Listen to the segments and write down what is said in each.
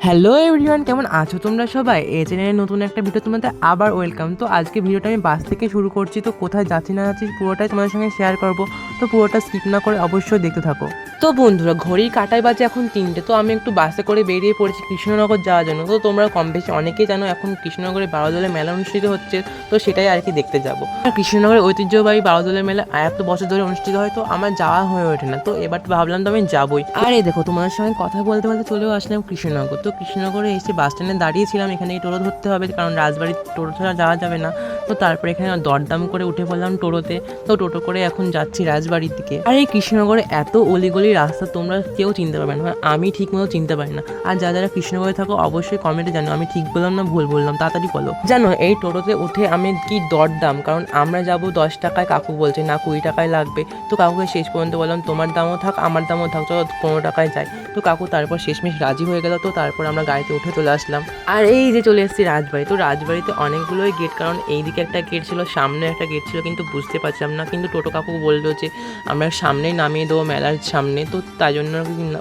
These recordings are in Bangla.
হ্যালো এভরিওয়ান, কেমন আছো তোমরা সবাই? এই চ্যানেলের নতুন একটা ভিডিও তোমাদের আবার ওয়েলকাম। তো আজকে ভিডিওটা আমি বাস থেকে শুরু করছি। তো কোথায় যাচ্ছি না যাচ্ছি পুরোটাই তোমাদের সঙ্গে শেয়ার করবো। তো পুরোটা স্কিপ না করে অবশ্যই দেখতে থাকো। তো বন্ধুরা, ঘড়ির কাঁটায় বাজে এখন 3টে। তো আমি একটু বাসে করে বেরিয়ে পড়েছি কৃষ্ণনগর যাওয়ার জন্য। তো তোমরা কম বেশি অনেকেই জানো এখন কৃষ্ণনগরে বারোদলের মেলা অনুষ্ঠিত হচ্ছে। তো সেটাই আর কি দেখতে যাবো। কৃষ্ণনগরের ঐতিহ্যবাহী বারোদলের মেলা এত বছর ধরে অনুষ্ঠিত হয়, তো আমার যাওয়া হয়ে ওঠে না। তো এবার তো ভাবলাম তো আমি যাবোই। আর এই দেখো, তোমাদের সঙ্গে কথা বলতে বলতে চলেও আসলাম কৃষ্ণনগর। তো কৃষ্ণনগরে এসে বাস স্ট্যান্ডে দাঁড়িয়েছিলাম, এখানে টোটো ধরতে হবে কারণ রাজবাড়ির টোটো ছাড়া যাওয়া যাবে না। তো তারপরে এখানে দরদাম করে উঠে পড়লাম টোটোতে। তো টোটো করে এখন যাচ্ছি রাজবাড়ির দিকে। আর এই কৃষ্ণনগরে এত অলিগলি রাস্তা তোমরা কেউ চিনতে পারবে না, আমি ঠিক মতো চিনতে পারি না। আর যারা কৃষ্ণনগরে থাকো অবশ্যই কমেন্টে জানো আমি ঠিক বললাম না ভুল বললাম, তাড়াতাড়ি বলো। জানো এই টোটোতে উঠে আমি কি দরদাম, কারণ আমরা যাবো 10 টাকায়, কাকু বলছে না 20 টাকায় লাগবে। তো কাকুকে শেষ পর্যন্ত বললাম তোমার দামও থাক আমার দামও থাক, চলো 15 টাকায় যাই। তো কাকু তারপর শেষমেশ রাজি হয়ে গেল। তো তারপর আমরা গাড়িতে উঠে চলে আসলাম। আর এই যে চলে এসেছি রাজবাড়ি। তো রাজবাড়িতে অনেকগুলোই গেট, কারণ এইদিকে একটা গেট ছিল, সামনে একটা গেট ছিল, কিন্তু বুঝতে পারছিলাম না। কিন্তু টোটো কাকু বললো যে আমরা সামনেই নামিয়ে দেবো মেলার সামনে, তো তাই জন্য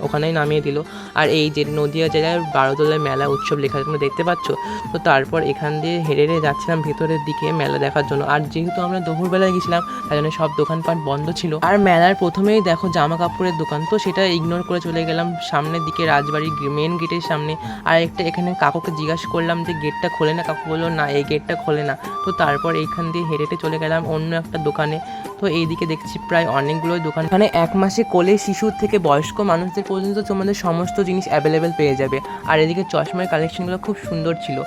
ওখানেই নামিয়ে দিল। আর এই যে নদিয়া জেলার বারোদলের মেলা উৎসব লেখা তোমরা দেখতে পাচ্ছ। তো তারপর এখান দিয়ে হেঁটে হেঁটে যাচ্ছিলাম ভেতরের দিকে মেলা দেখার জন্য। আর যেহেতু আমরা দুপুরবেলায় গেছিলাম তাই জন্য সব দোকানপাট বন্ধ ছিল। আর মেলার প্রথমেই দেখো জামা কাপড়ের দোকান, তো সেটা ইগনোর করে চলে গেলাম সামনের দিকে রাজবাড়ির মেন গেটের সামনে। আর একটা এখানে কাকুকে জিজ্ঞাসা করলাম যে গেটটা খোলে না, কাকু বললো না এই গেটটা খোলে না। তো তারপর এইখান দিয়ে হেঁটে হেঁটে চলে গেলাম অন্য একটা দোকানে। তো এইদিকে দেখছি প্রায় অনেকগুলোই দোকান, এখানে 1 মাসে কোলে শিশুর থেকে বয়স্ক মানুষদের পর্যন্ত তোমাদের সমস্ত জিনিস অ্যাভেলেবেল পেয়ে যাবে। আর এদিকে চশমার কালেকশনগুলো খুব সুন্দর ছিল।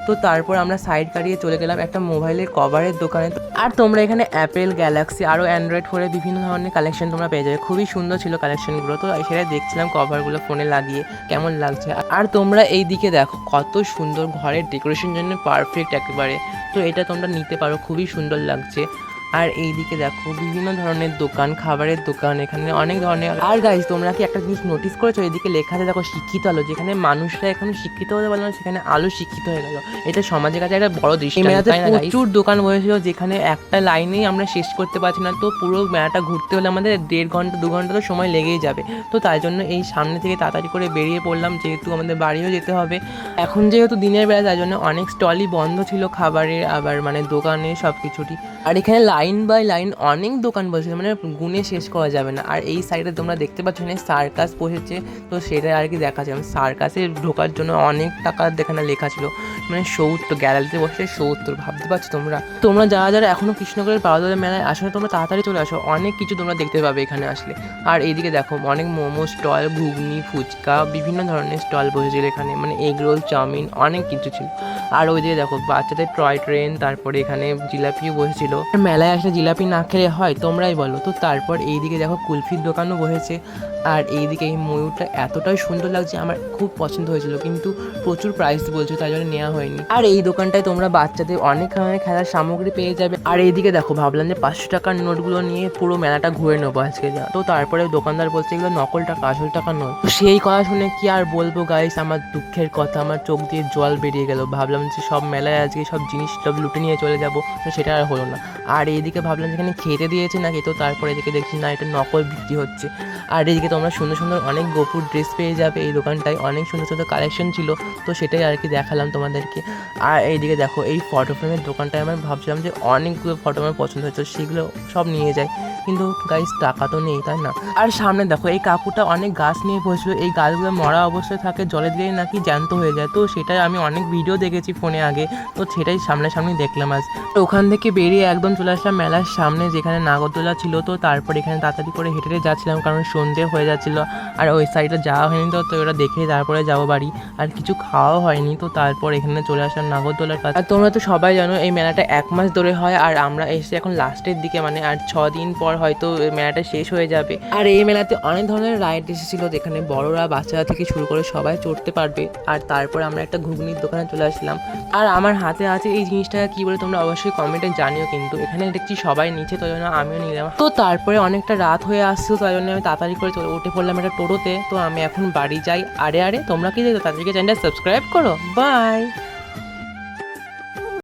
তো তারপর আমরা সাইড কাটিয়ে চলে গেলাম একটা মোবাইলের কভারের দোকানে। আর তোমরা এখানে অ্যাপেল, গ্যালাক্সি আরও অ্যান্ড্রয়েড ফোনের বিভিন্ন ধরনের কালেকশন তোমরা পেয়ে যাবে, খুবই সুন্দর ছিল কালেকশনগুলো। তো সেটাই দেখছিলাম কভারগুলো ফোনে লাগিয়ে কেমন লাগছে। আর তোমরা এই দিকে দেখো কত সুন্দর, ঘরের ডেকোরেশন জন্য পারফেক্ট একেবারে। তো এটা তোমরা নিতে পারো, খুবই সুন্দর লাগছে। আর এইদিকে দেখো বিভিন্ন ধরনের দোকান, খাবারের দোকান, এখানে অনেক ধরনের। আর গাইজ তোমরা কি একটা জিনিস নোটিস করেছো, এদিকে লেখা আছে দেখো শিক্ষিত আলো, যেখানে মানুষরা এখন শিক্ষিত হতে পারলো না সেখানে আলো শিক্ষিত হয়ে গেল। এটা সমাজের কাছে একটা বড় দৃষ্টান্ত। প্রচুর দোকান বসেছিল, যেখানে একটা লাইনেই আমরা শেষ করতে পারছি না। তো পুরো মেলাটা ঘুরতে হলে আমাদের 1.5 ঘন্টা 2 ঘন্টা তো সময় লেগেই যাবে। তো তাই জন্য এই সামনে থেকে তাড়াতাড়ি করে বেরিয়ে পড়লাম, যেহেতু আমাদের বাড়িও যেতে হবে। এখন যেহেতু দিনের বেলা তাই জন্য অনেক স্টলই বন্ধ ছিল খাবারের, আবার মানে দোকানে সব কিছুরই। আর এখানে লাইন বাই লাইন অনেক দোকান বসেছে, মানে গুনে শেষ করা যাবে না। আর এই সাইডে তোমরা দেখতে পাচ্ছ এখানে সার্কাস বসেছে, তো সেটা আর কি দেখাচ্ছে। সার্কাসে ঢোকার জন্য অনেক টাকা এখানে লেখা ছিল, মানে 70, গ্যালারিতে বসে 70, ভাবতে পারছো তোমরা যারা যারা এখনও কৃষ্ণনগরের বারোদলের মেলায় আসো তোমরা তাড়াতাড়ি চলে আসো, অনেক কিছু তোমরা দেখতে পাবে এখানে আসলে। আর এইদিকে দেখো অনেক মোমো স্টল, ঘুগনি, ফুচকা, বিভিন্ন ধরনের স্টল বসেছিল এখানে, মানে এগ রোল, চাউমিন, অনেক কিছু ছিল। আর ওই দিকে দেখো বাচ্চাদের টয় ট্রেন, তারপরে এখানে জিলাপিও বসেছিল। মেলায় আসলে জিলাপি না খেলে হয় তোমরাই বলো। তো তারপর এইদিকে দেখো কুলফির দোকানও বসেছে। আর এইদিকে এই ময়ূরটা এতটাই সুন্দর লাগছে, আমার খুব পছন্দ হয়েছিল, কিন্তু প্রচুর প্রাইস বলছে তাই জন্য নেওয়া হয়নি। আর এই দোকানটায় তোমরা বাচ্চাদের অনেক ধরনের খেলার সামগ্রী পেয়ে যাবে। আর এইদিকে দেখো ভাবলাম যে 500 টাকার নোটগুলো নিয়ে পুরো মেলাটা ঘুরে নেবো আজকে। তো তারপরে দোকানদার বলছে এগুলো নকল টাকা, আসল টাকা নয়। সেই কথা শুনে কি আর বলবো গাইস, আমার দুঃখের কথা, আমার চোখ দিয়ে জল বেরিয়ে গেল। ভাবলাম যে সব মেলায় আজকে সব জিনিস সব লুটে নিয়ে চলে যাবো, তো সেটা আর হলো না। আর এইদিকে ভাবলাম যেখানে খেতে দিয়েছে নাকি, তো তারপরে এদিকে দেখছি না এটা নকল বিক্রি হচ্ছে। আর এইদিকে তোমরা সুন্দর সুন্দর অনেক গোপুর ড্রেস পেয়ে যাবে এই দোকানটায়, অনেক সুন্দর সুন্দর কালেকশন ছিল, তো সেটাই আর কি দেখালাম তোমাদেরকে। আর এইদিকে দেখো এই ফটো ফ্রেমের দোকানটায় আমি ভাবছিলাম যে অনেকগুলো ফটো আমার পছন্দ হয়েছে, সেগুলো সব নিয়ে যাই, কিন্তু গাইস টাকা তো নেই তাই না। আর সামনে দেখো এই কাকুটা অনেক গাছ নিয়ে বসেছিল, এই গাছগুলো মরা অবস্থায় থাকে, জলে দিলেই নাকি জ্যান্ত হয়ে যায়। তো সেটাই আমি অনেক ভিডিও দেখেছি ফোনে আগে, তো সেটাই সামনাসামনি দেখলাম আজ। ওখান থেকে বেরিয়ে একদম চলে আসলাম মেলার সামনে যেখানে নাগরদোলা ছিল। তো তারপর এখানে তাড়াতাড়ি করে হেঁটে যাচ্ছিলাম কারণ সন্ধে হয়ে যাচ্ছিল, আর ওই সাইডে যাওয়া হয়নি। তো ওটা দেখে তারপরে যাবো বাড়ি, আর কিছু খাওয়াও হয়নি। তো তারপর এখানে চলে আসলাম নাগরদোলার কাছে। আর তোমরা তো সবাই জানো এই মেলাটা 1 মাস ধরে হয়, আর আমরা এসে এখন লাস্টের দিকে, মানে আর 6 দিন পর হয়তো মেলাটা শেষ হয়ে যাবে। আর এই মেলাতে অনেক ধরনের রাইড এসেছিলো, যেখানে বড়রা বাচ্চারা থেকে শুরু করে সবাই চড়তে পারবে। আর তারপর আমরা একটা ঘুগনির দোকানে চলে আসলাম। আর আমার হাতে আছে এই জিনিসটা কি বলে তোমরা অবশ্যই কমেন্টে জানিও, কিন্তু এখানে দেখছি সবাই নিচে, তো জন্য আমিও নিলাম। তো তারপরে অনেকটা রাত হয়ে আসছিল, তাই জন্য আমি তাড়াতাড়ি করে উঠে পড়লাম একটা টোটোতে। তো আমি এখন বাড়ি যাই। আরে তোমরা কি দেখো তাদেরকে চ্যানেলটা সাবস্ক্রাইব করো। বাই।